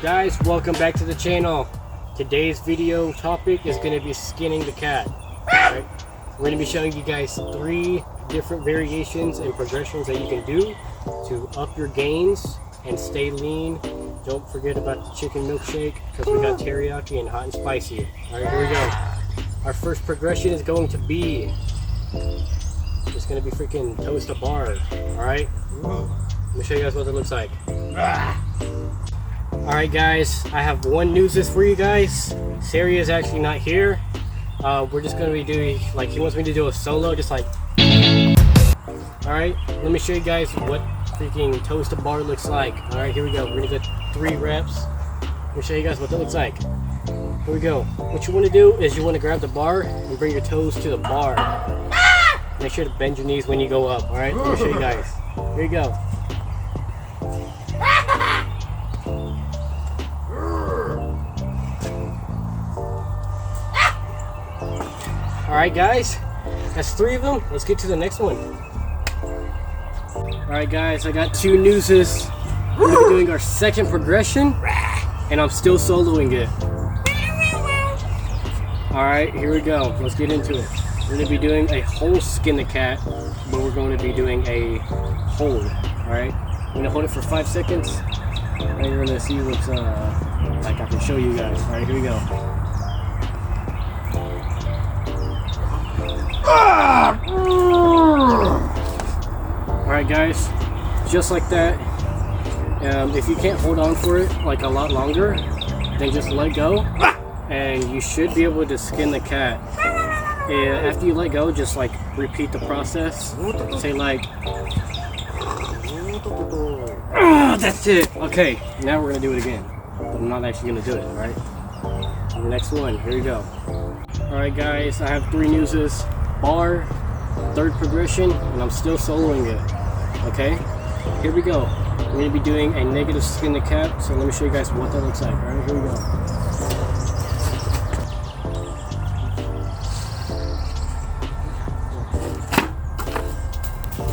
Guys, welcome back to the channel. Today's video topic is going to be skinning the cat. Right? We're going to be showing you guys 3 different variations and progressions that you can do to up your gains and stay lean. Don't forget about the chicken milkshake because we got teriyaki and hot and spicy. Alright, here we go. Our first progression is going to be, it's going to be freaking toast a bar. Alright, let me show you guys what it looks like. Alright guys, I have one news for you guys. Sari is actually not here. We're just going to be doing, like, he wants me to do a solo, just like. Alright, let me show you guys what freaking toast a bar looks like. Alright, here we go. We're going to get 3 reps. Let me show you guys what that looks like. Here we go. What you want to do is you want to grab the bar and bring your toes to the bar. Make sure to bend your knees when you go up. Alright, let me show you guys. Here you go. Alright guys, that's 3 of them. Let's get to the next one. Alright guys, I got 2 newses. We're going to be doing our second progression, and I'm still soloing it. Alright, here we go. Let's get into it. We're going to be doing a whole skin the cat, but we're going to be doing a hold. Alright, I'm going to hold it for 5 seconds, and you're going to see what's like I can show you guys. Alright, here we go. Alright guys, just like that. If you can't hold on for it like a lot longer, then just let go and you should be able to skin the cat. And after you let go, just like repeat the process. Say like, that's it. Okay, now we're gonna do it again, but I'm not actually gonna do it. Alright, the next one, here we go. Alright guys, I have 3 newses. Bar, 3rd progression, and I'm still soloing it. Okay, here we go. We're going to be doing a negative skin the cat, so let me show you guys what that looks like. Alright, here we go.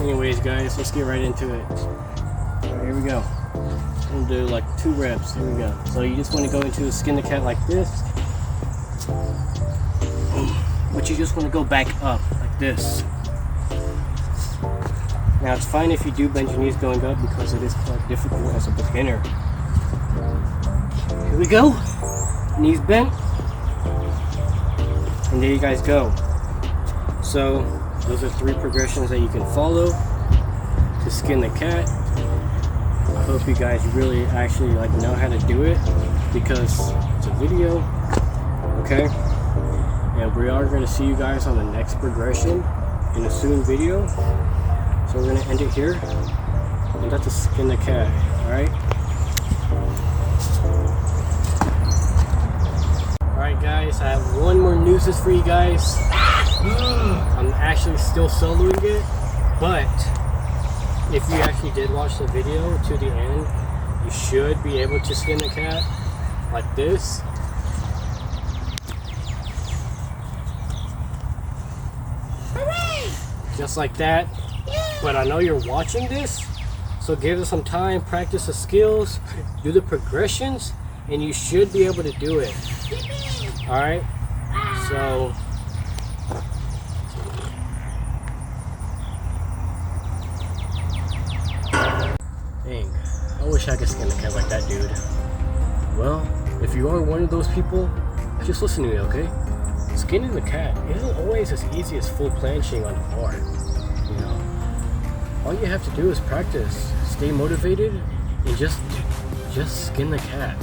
Anyways guys, let's get right into it. Alright, here we go. I'm going to do like 2 reps. Here we go. So you just want to go into a skin the cat like this. But you just want to go back up like this. Now it's fine if you do bend your knees going up because it is quite difficult as a beginner. Here we go. Knees bent. And there you guys go. So those are 3 progressions that you can follow to skin the cat. I hope you guys really actually like know how to do it because it's a video. Okay? And we are going to see you guys on the next progression in a soon video. So we're going to end it here. And that's to skin the cat. Alright? Alright guys, I have 1 more news for you guys. I'm actually still soloing it. But if you actually did watch the video to the end, you should be able to skin the cat like this. Just like that. But I know you're watching this, so give it some time, practice the skills, do the progressions, and you should be able to do it. Alright? So dang, I wish I could skin the cat like that, dude. Well, if you are one of those people, just listen to me, okay? Skinning the cat isn't always as easy as full planching on the bar. You know, all you have to do is practice, stay motivated, and just skin the cat.